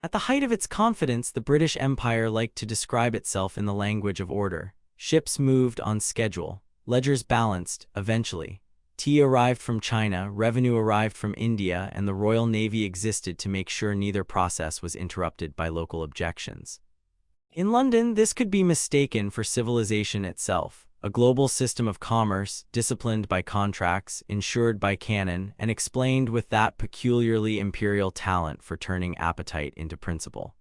At the height of its confidence, the British Empire liked to describe itself in the language of order. Ships moved on schedule, ledgers balanced, eventually. Tea arrived from China, revenue arrived from India, and the Royal Navy existed to make sure neither process was interrupted by local objections. In London, this could be mistaken for civilization itself, a global system of commerce, disciplined by contracts, insured by canon, and explained with that peculiarly imperial talent for turning appetite into principle.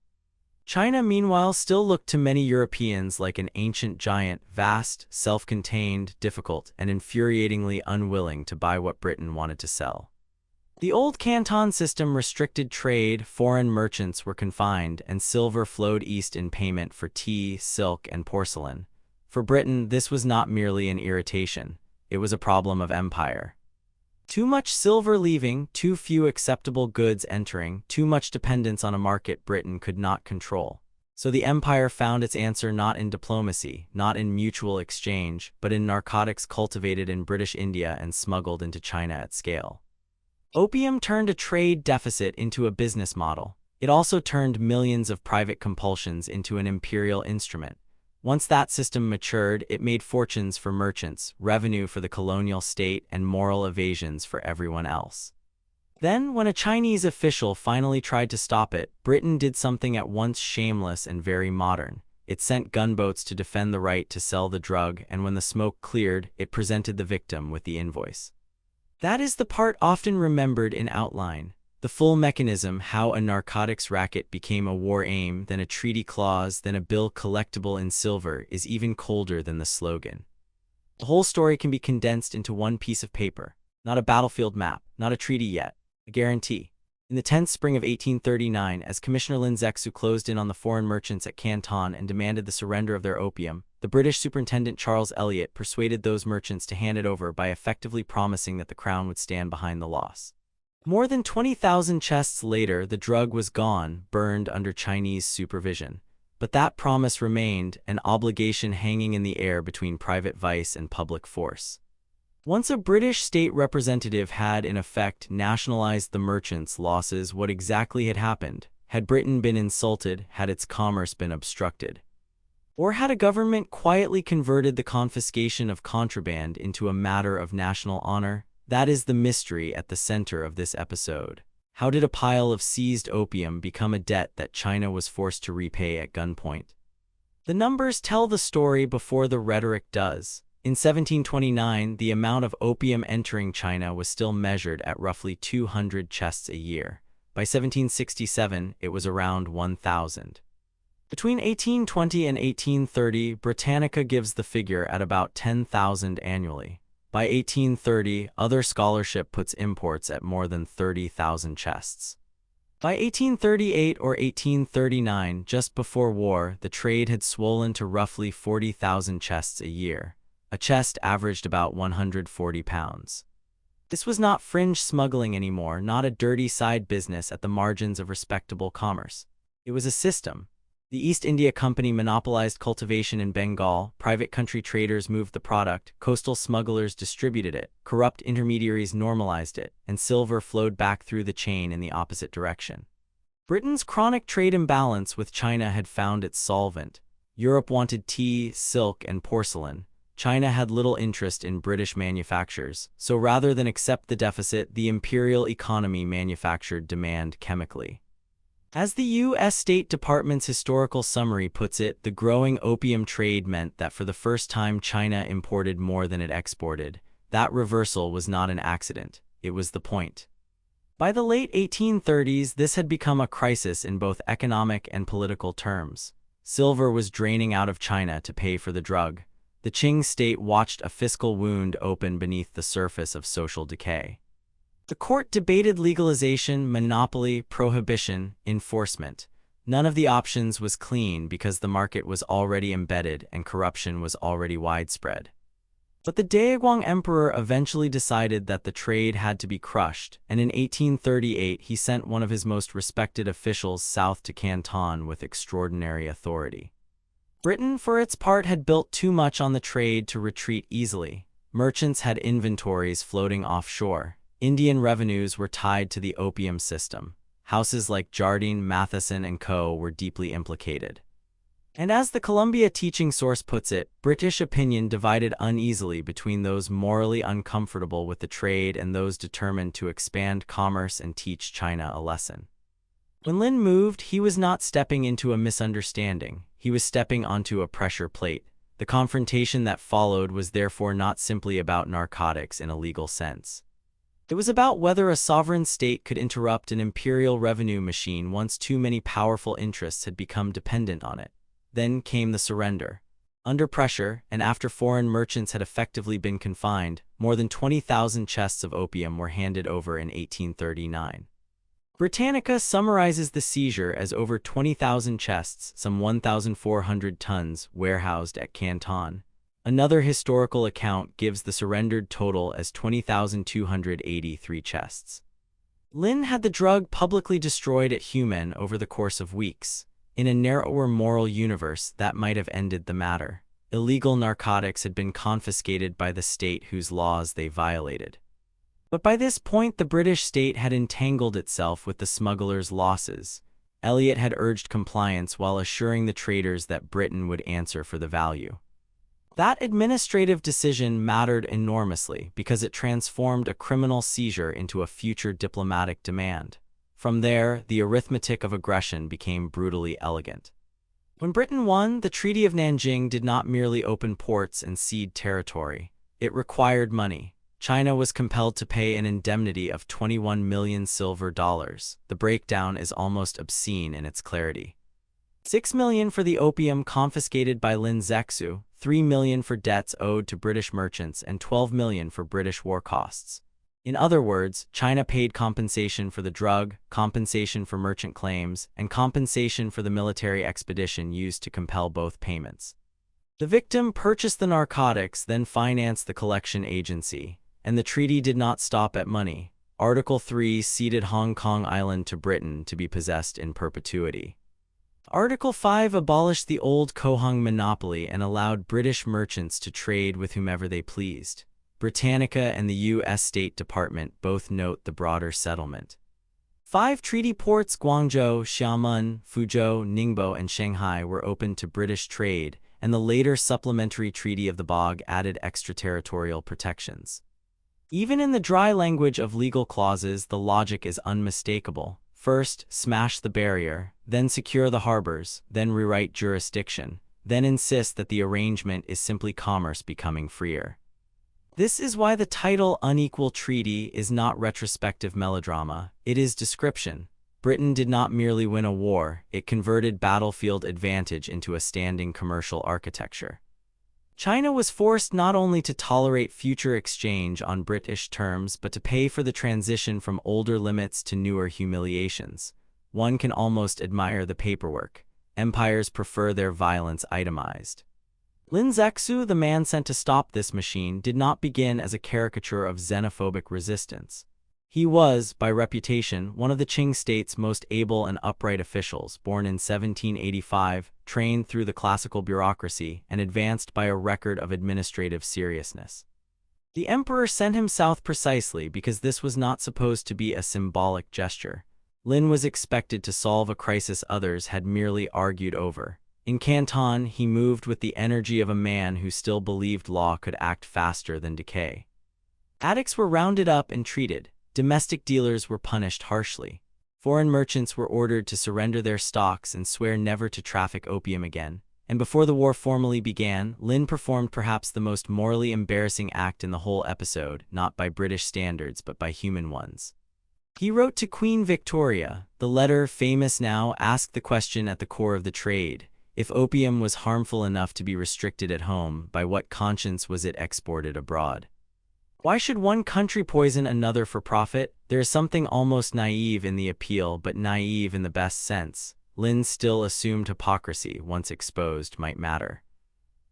China, meanwhile, still looked to many Europeans like an ancient giant, vast, self-contained, difficult, and infuriatingly unwilling to buy what Britain wanted to sell. The old Canton system restricted trade, foreign merchants were confined, and silver flowed east in payment for tea, silk, and porcelain. For Britain, this was not merely an irritation, it was a problem of empire. Too much silver leaving, too few acceptable goods entering, too much dependence on a market Britain could not control. So the empire found its answer not in diplomacy, not in mutual exchange, but in narcotics cultivated in British India and smuggled into China at scale. Opium turned a trade deficit into a business model. It also turned millions of private compulsions into an imperial instrument. Once that system matured, it made fortunes for merchants, revenue for the colonial state, and moral evasions for everyone else. Then, when a Chinese official finally tried to stop it, Britain did something at once shameless and very modern. It sent gunboats to defend the right to sell the drug, and when the smoke cleared, it presented the victim with the invoice. That is the part often remembered in outline. The full mechanism, how a narcotics racket became a war aim, then a treaty clause, then a bill collectible in silver, is even colder than the slogan. The whole story can be condensed into one piece of paper. Not a battlefield map, not a treaty yet, a guarantee. In the 10th spring of 1839, as Commissioner Lin Zexu closed in on the foreign merchants at Canton and demanded the surrender of their opium, the British Superintendent Charles Elliot persuaded those merchants to hand it over by effectively promising that the Crown would stand behind the loss. More than 20,000 chests later, the drug was gone, burned under Chinese supervision. But that promise remained, an obligation hanging in the air between private vice and public force. Once a British state representative had, in effect, nationalized the merchants' losses, what exactly had happened? Had Britain been insulted? Had its commerce been obstructed? Or had a government quietly converted the confiscation of contraband into a matter of national honor? That is the mystery at the center of this episode. How did a pile of seized opium become a debt that China was forced to repay at gunpoint? The numbers tell the story before the rhetoric does. In 1729, the amount of opium entering China was still measured at roughly 200 chests a year. By 1767, it was around 1,000. Between 1820 and 1830, Britannica gives the figure at about 10,000 annually. By 1830, other scholarship puts imports at more than 30,000 chests. By 1838 or 1839, just before war, the trade had swollen to roughly 40,000 chests a year. A chest averaged about 140 pounds. This was not fringe smuggling anymore, not a dirty side business at the margins of respectable commerce. It was a system. The East India Company monopolized cultivation in Bengal, private country traders moved the product, coastal smugglers distributed it, corrupt intermediaries normalized it, and silver flowed back through the chain in the opposite direction. Britain's chronic trade imbalance with China had found its solvent. Europe wanted tea, silk, and porcelain. China had little interest in British manufactures, so rather than accept the deficit, the imperial economy manufactured demand chemically. As the U.S. State Department's historical summary puts it, the growing opium trade meant that for the first time China imported more than it exported. That reversal was not an accident, it was the point. By the late 1830s, this had become a crisis in both economic and political terms. Silver was draining out of China to pay for the drug. The Qing state watched a fiscal wound open beneath the surface of social decay. The court debated legalization, monopoly, prohibition, enforcement. None of the options was clean because the market was already embedded and corruption was already widespread. But the Daeguang Emperor eventually decided that the trade had to be crushed, and in 1838 he sent one of his most respected officials south to Canton with extraordinary authority. Britain, for its part, had built too much on the trade to retreat easily. Merchants had inventories floating offshore. Indian revenues were tied to the opium system. houses like Jardine, Matheson, and Co. were deeply implicated. And as the Columbia teaching source puts it, British opinion divided uneasily between those morally uncomfortable with the trade and those determined to expand commerce and teach China a lesson. When Lin moved, he was not stepping into a misunderstanding, he was stepping onto a pressure plate. The confrontation that followed was therefore not simply about narcotics in a legal sense. It was about whether a sovereign state could interrupt an imperial revenue machine once too many powerful interests had become dependent on it. Then came the surrender. Under pressure, and after foreign merchants had effectively been confined, more than 20,000 chests of opium were handed over in 1839. Britannica summarizes the seizure as over 20,000 chests, some 1,400 tons, warehoused at Canton. Another historical account gives the surrendered total as 20,283 chests. Lin had the drug publicly destroyed at Humen over the course of weeks. In a narrower moral universe, that might have ended the matter. Illegal narcotics had been confiscated by the state whose laws they violated. But by this point, the British state had entangled itself with the smugglers' losses. Elliot had urged compliance while assuring the traders that Britain would answer for the value. That administrative decision mattered enormously because it transformed a criminal seizure into a future diplomatic demand. From there, the arithmetic of aggression became brutally elegant. When Britain won, the Treaty of Nanking did not merely open ports and cede territory. It required money. China was compelled to pay an indemnity of 21 million silver dollars. The breakdown is almost obscene in its clarity. 6 million for the opium confiscated by Lin Zexu, 3 million for debts owed to British merchants, and 12 million for British war costs. In other words, China paid compensation for the drug, compensation for merchant claims, and compensation for the military expedition used to compel both payments. The victim purchased the narcotics, then financed the collection agency, and the treaty did not stop at money. Article 3 ceded Hong Kong Island to Britain to be possessed in perpetuity. Article 5 abolished the old Kohong monopoly and allowed British merchants to trade with whomever they pleased. Britannica and the U.S. State Department both note the broader settlement. 5 treaty ports, Guangzhou, Xiamen, Fuzhou, Ningbo, and Shanghai, were opened to British trade, and the later supplementary Treaty of the Bog added extraterritorial protections. Even in the dry language of legal clauses, the logic is unmistakable. First, smash the barrier, then secure the harbors, then rewrite jurisdiction, then insist that the arrangement is simply commerce becoming freer. This is why the title Unequal Treaty is not retrospective melodrama, it is description. Britain did not merely win a war, it converted battlefield advantage into a standing commercial architecture. China was forced not only to tolerate future exchange on British terms but to pay for the transition from older limits to newer humiliations. One can almost admire the paperwork. Empires prefer their violence itemized. Lin Zexu, the man sent to stop this machine, did not begin as a caricature of xenophobic resistance. He was, by reputation, one of the Qing state's most able and upright officials, born in 1785, trained through the classical bureaucracy, and advanced by a record of administrative seriousness. The emperor sent him south precisely because this was not supposed to be a symbolic gesture. Lin was expected to solve a crisis others had merely argued over. In Canton, he moved with the energy of a man who still believed law could act faster than decay. Addicts were rounded up and treated. Domestic dealers were punished harshly. Foreign merchants were ordered to surrender their stocks and swear never to traffic opium again. And before the war formally began, Lin performed perhaps the most morally embarrassing act in the whole episode, not by British standards but by human ones. He wrote to Queen Victoria. The letter, famous now, asked the question at the core of the trade. If opium was harmful enough to be restricted at home, by what conscience was it exported abroad? Why should one country poison another for profit? There is something almost naive in the appeal, but naive in the best sense. Lin still assumed hypocrisy, once exposed, might matter.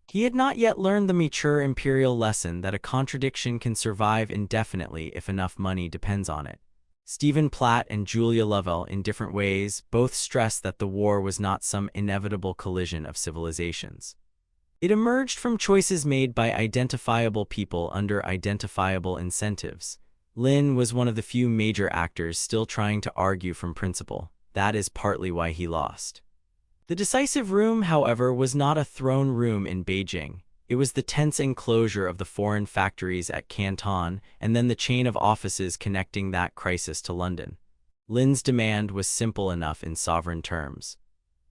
He had not yet learned the mature imperial lesson that a contradiction can survive indefinitely if enough money depends on it. Stephen Platt and Julia Lovell, in different ways, both stressed that the war was not some inevitable collision of civilizations. It emerged from choices made by identifiable people under identifiable incentives. Lin was one of the few major actors still trying to argue from principle. That is partly why he lost. The decisive room, however, was not a throne room in Beijing. It was the tense enclosure of the foreign factories at Canton and then the chain of offices connecting that crisis to London. Lin's demand was simple enough in sovereign terms.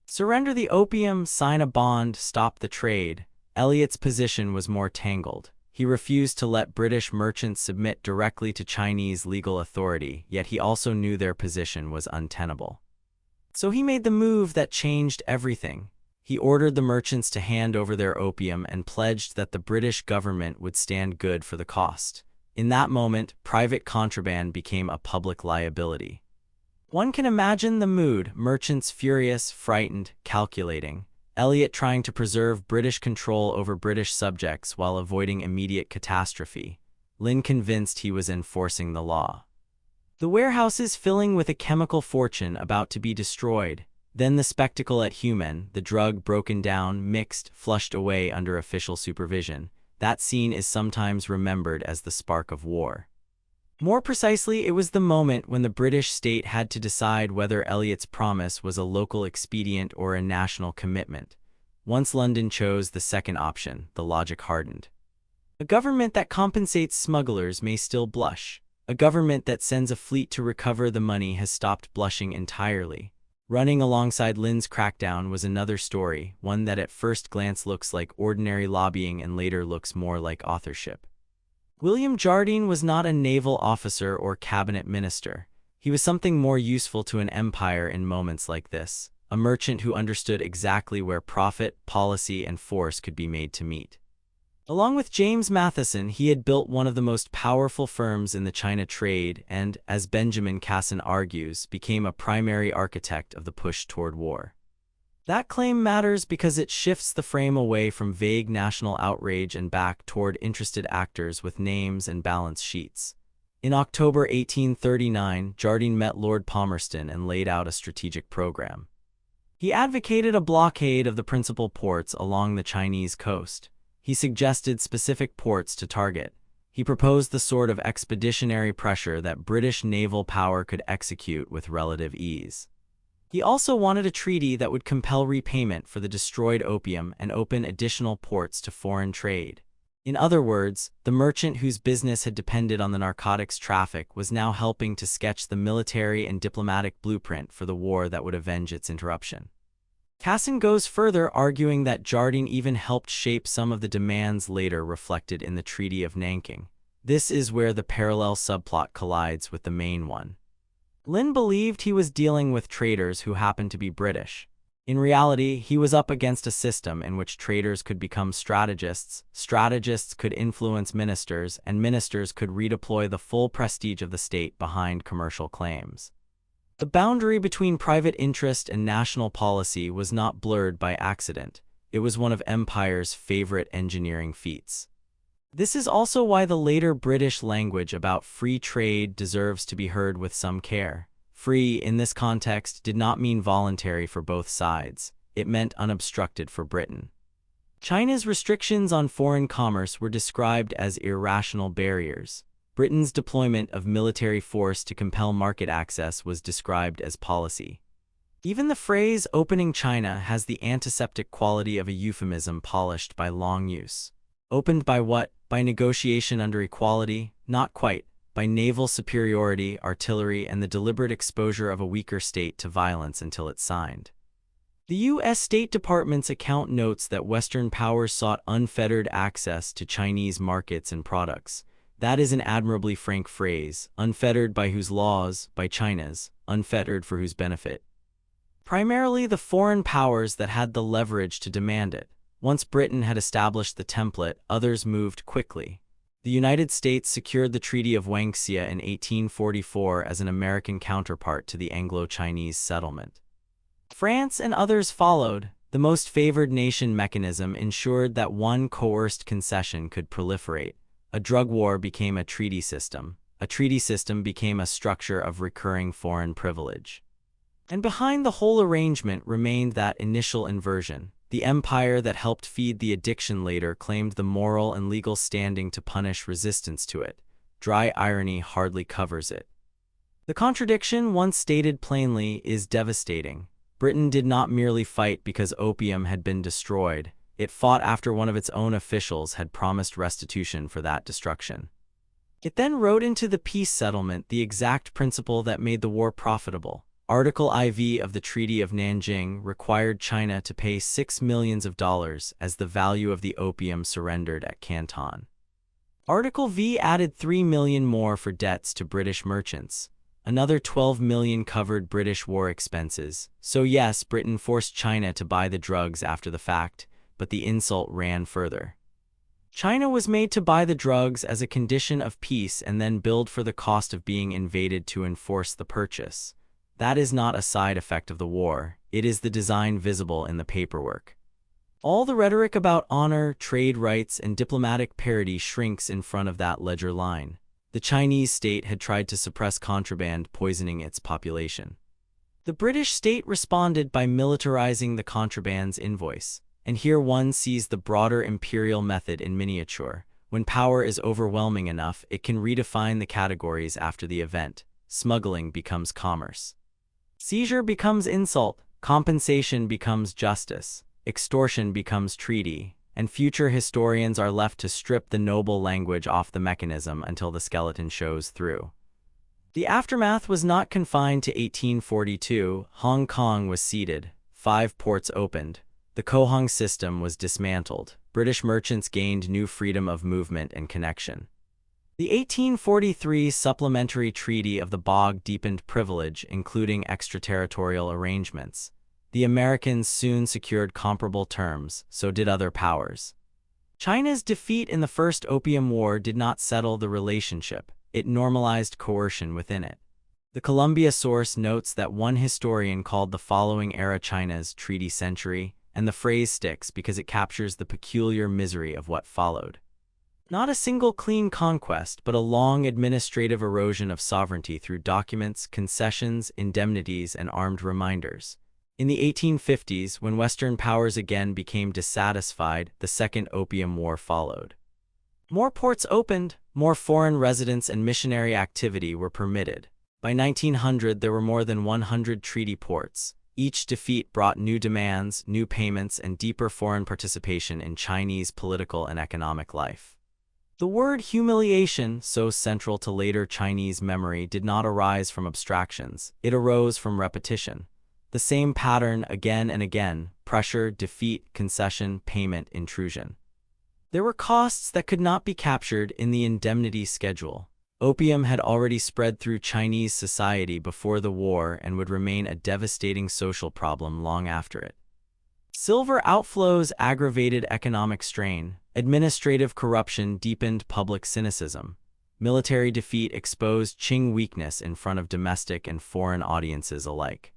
Surrender the opium, sign a bond, stop the trade. Elliot's position was more tangled. He refused to let British merchants submit directly to Chinese legal authority, yet he also knew their position was untenable. So he made the move that changed everything. He ordered the merchants to hand over their opium and pledged that the British government would stand good for the cost. In that moment, private contraband became a public liability. One can imagine the mood: merchants furious, frightened, calculating. Elliot trying to preserve British control over British subjects while avoiding immediate catastrophe. Lin convinced he was enforcing the law. The warehouses filling with a chemical fortune about to be destroyed. Then the spectacle at Human, the drug broken down, mixed, flushed away under official supervision. That scene is sometimes remembered as the spark of war. More precisely, it was the moment when the British state had to decide whether Elliot's promise was a local expedient or a national commitment. Once London chose the second option, the logic hardened. A government that compensates smugglers may still blush. A government that sends a fleet to recover the money has stopped blushing entirely. Running alongside Lin's crackdown was another story, one that at first glance looks like ordinary lobbying and later looks more like authorship. William Jardine was not a naval officer or cabinet minister. He was something more useful to an empire in moments like this, a merchant who understood exactly where profit, policy, and force could be made to meet. Along with James Matheson, he had built one of the most powerful firms in the China trade and, as Benjamin Casson argues, became a primary architect of the push toward war. That claim matters because it shifts the frame away from vague national outrage and back toward interested actors with names and balance sheets. In October 1839, Jardine met Lord Palmerston and laid out a strategic program. He advocated a blockade of the principal ports along the Chinese coast. He suggested specific ports to target. He proposed the sort of expeditionary pressure that British naval power could execute with relative ease. He also wanted a treaty that would compel repayment for the destroyed opium and open additional ports to foreign trade. In other words, the merchant whose business had depended on the narcotics traffic was now helping to sketch the military and diplomatic blueprint for the war that would avenge its interruption. Casson goes further, arguing that Jardine even helped shape some of the demands later reflected in the Treaty of Nanking. This is where the parallel subplot collides with the main one. Lin believed he was dealing with traders who happened to be British. In reality, he was up against a system in which traders could become strategists, strategists could influence ministers, and ministers could redeploy the full prestige of the state behind commercial claims. The boundary between private interest and national policy was not blurred by accident. It was one of empire's favorite engineering feats. This is also why the later British language about free trade deserves to be heard with some care. Free, in this context, did not mean voluntary for both sides. It meant unobstructed for Britain. China's restrictions on foreign commerce were described as irrational barriers. Britain's deployment of military force to compel market access was described as policy. Even the phrase "opening China" has the antiseptic quality of a euphemism polished by long use. Opened by what? By negotiation under equality? Not quite. By naval superiority, artillery, and the deliberate exposure of a weaker state to violence until it's signed. The U.S. State Department's account notes that Western powers sought unfettered access to Chinese markets and products. That is an admirably frank phrase. Unfettered by whose laws? By China's. Unfettered for whose benefit? Primarily the foreign powers that had the leverage to demand it. Once Britain had established the template, others moved quickly. The United States secured the Treaty of Nanking in 1844 as an American counterpart to the Anglo-Chinese settlement. France and others followed. The most favored nation mechanism ensured that one coerced concession could proliferate. A drug war became a treaty system. A treaty system became a structure of recurring foreign privilege. And behind the whole arrangement remained that initial inversion. The empire that helped feed the addiction later claimed the moral and legal standing to punish resistance to it. dry irony hardly covers it. The contradiction, once stated plainly, is devastating. Britain did not merely fight because opium had been destroyed. It fought after one of its own officials had promised restitution for that destruction. It then wrote into the peace settlement the exact principle that made the war profitable. Article IV of the Treaty of Nanking required China to pay $6 million as the value of the opium surrendered at Canton. Article V added $3 million more for debts to British merchants. Another $12 million covered British war expenses. So yes, Britain forced China to buy the drugs after the fact, but the insult ran further. China was made to buy the drugs as a condition of peace and then billed for the cost of being invaded to enforce the purchase. That is not a side effect of the war, it is the design visible in the paperwork. All the rhetoric about honor, trade rights, and diplomatic parity shrinks in front of that ledger line. The Chinese state had tried to suppress contraband, poisoning its population. The British state responded by militarizing the contraband's invoice. And here one sees the broader imperial method in miniature. When power is overwhelming enough, it can redefine the categories after the event. Smuggling becomes commerce. Seizure becomes insult. Compensation becomes justice. Extortion becomes treaty. And future historians are left to strip the noble language off the mechanism until the skeleton shows through. The aftermath was not confined to 1842. Hong Kong was ceded. 5 ports opened. The Kohong system was dismantled. British merchants gained new freedom of movement and connection. The 1843 Supplementary Treaty of the Bog deepened privilege, including extraterritorial arrangements. The Americans soon secured comparable terms, so did other powers. China's defeat in the First Opium War did not settle the relationship, it normalized coercion within it. The Columbia source notes that one historian called the following era China's treaty century, and the phrase sticks because it captures the peculiar misery of what followed. Not a single clean conquest, but a long administrative erosion of sovereignty through documents, concessions, indemnities, and armed reminders. In the 1850s, when Western powers again became dissatisfied, the Second Opium War followed. More ports opened, more foreign residents and missionary activity were permitted. By 1900, there were more than 100 treaty ports. Each defeat brought new demands, new payments, and deeper foreign participation in Chinese political and economic life. The word humiliation, so central to later Chinese memory, did not arise from abstractions. It arose from repetition. The same pattern again and again: pressure, defeat, concession, payment, intrusion. There were costs that could not be captured in the indemnity schedule. Opium had already spread through Chinese society before the war and would remain a devastating social problem long after it. Silver outflows aggravated economic strain. Administrative corruption deepened public cynicism. Military defeat exposed Qing weakness in front of domestic and foreign audiences alike.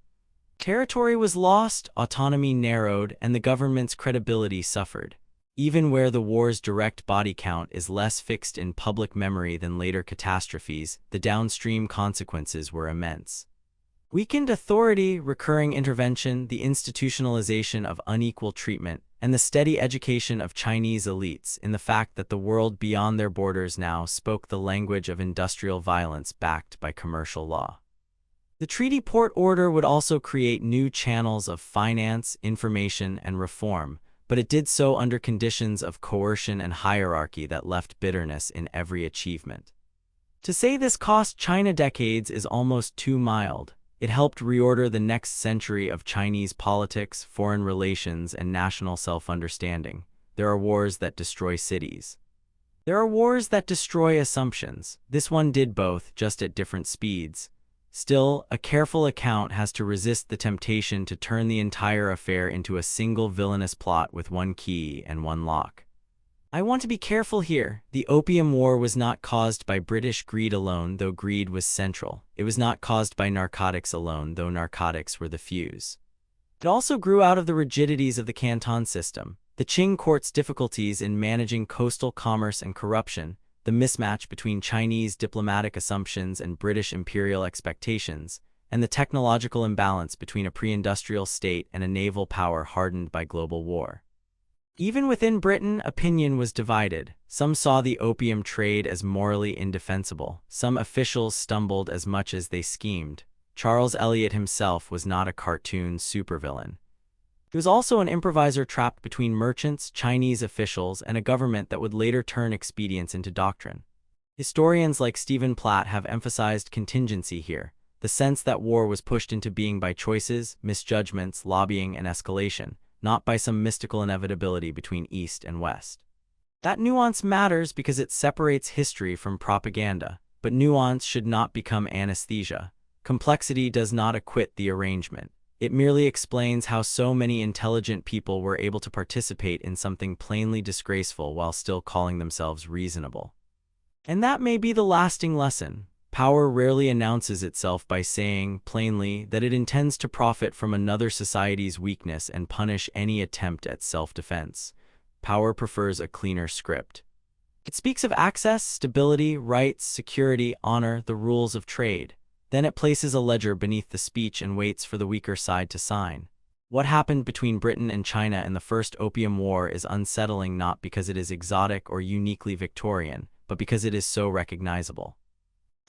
Territory was lost, autonomy narrowed, and the government's credibility suffered. Even where the war's direct body count is less fixed in public memory than later catastrophes, the downstream consequences were immense. Weakened authority, recurring intervention, the institutionalization of unequal treatment, and the steady education of Chinese elites in the fact that the world beyond their borders now spoke the language of industrial violence backed by commercial law. The treaty port order would also create new channels of finance, information, and reform, but it did so under conditions of coercion and hierarchy that left bitterness in every achievement. To say this cost China decades is almost too mild. It helped reorder the next century of Chinese politics, foreign relations, and national self-understanding. There are wars that destroy cities. There are wars that destroy assumptions. This one did both, just at different speeds. Still, a careful account has to resist the temptation to turn the entire affair into a single villainous plot with one key and one lock. I want to be careful here. The Opium War was not caused by British greed alone, though greed was central. It was not caused by narcotics alone, though narcotics were the fuse. It also grew out of the rigidities of the Canton system, the Qing court's difficulties in managing coastal commerce and corruption, the mismatch between Chinese diplomatic assumptions and British imperial expectations, and the technological imbalance between a pre-industrial state and a naval power hardened by global war. Even within Britain, opinion was divided. Some saw the opium trade as morally indefensible. Some officials stumbled as much as they schemed. Charles Eliot himself was not a cartoon supervillain. He was also an improviser trapped between merchants, Chinese officials, and a government that would later turn expedience into doctrine. Historians like Stephen Platt have emphasized contingency here, the sense that war was pushed into being by choices, misjudgments, lobbying, and escalation, not by some mystical inevitability between East and West. That nuance matters because it separates history from propaganda, but nuance should not become anesthesia. Complexity does not acquit the arrangement. It merely explains how so many intelligent people were able to participate in something plainly disgraceful while still calling themselves reasonable. And that may be the lasting lesson. Power rarely announces itself by saying, plainly, that it intends to profit from another society's weakness and punish any attempt at self-defense. Power prefers a cleaner script. It speaks of access, stability, rights, security, honor, the rules of trade. Then it places a ledger beneath the speech and waits for the weaker side to sign. What happened between Britain and China in the First Opium War is unsettling not because it is exotic or uniquely Victorian, but because it is so recognizable.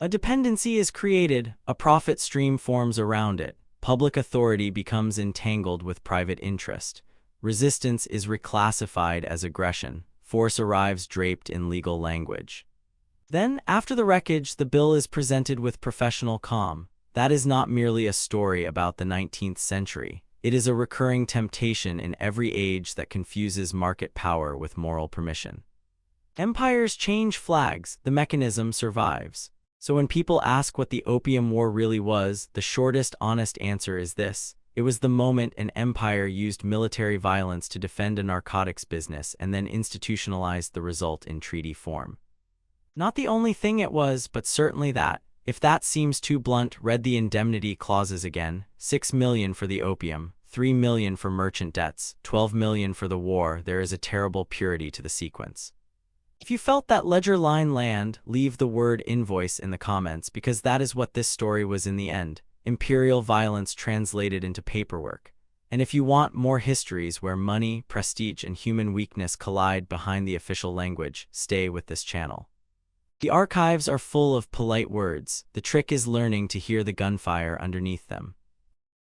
A dependency is created, a profit stream forms around it, public authority becomes entangled with private interest. Resistance is reclassified as aggression, force arrives draped in legal language. Then, after the wreckage, the bill is presented with professional calm. That is not merely a story about the 19th century. It is a recurring temptation in every age that confuses market power with moral permission. Empires change flags, the mechanism survives. So when people ask what the Opium War really was, the shortest, honest answer is this. It was the moment an empire used military violence to defend a narcotics business and then institutionalized the result in treaty form. Not the only thing it was, but certainly that. If that seems too blunt, read the indemnity clauses again. 6 million for the opium, 3 million for merchant debts, 12 million for the war. There is a terrible purity to the sequence. If you felt that ledger line land, leave the word invoice in the comments because that is what this story was in the end. Imperial violence translated into paperwork. And if you want more histories where money, prestige, and human weakness collide behind the official language, stay with this channel. The archives are full of polite words. The trick is learning to hear the gunfire underneath them.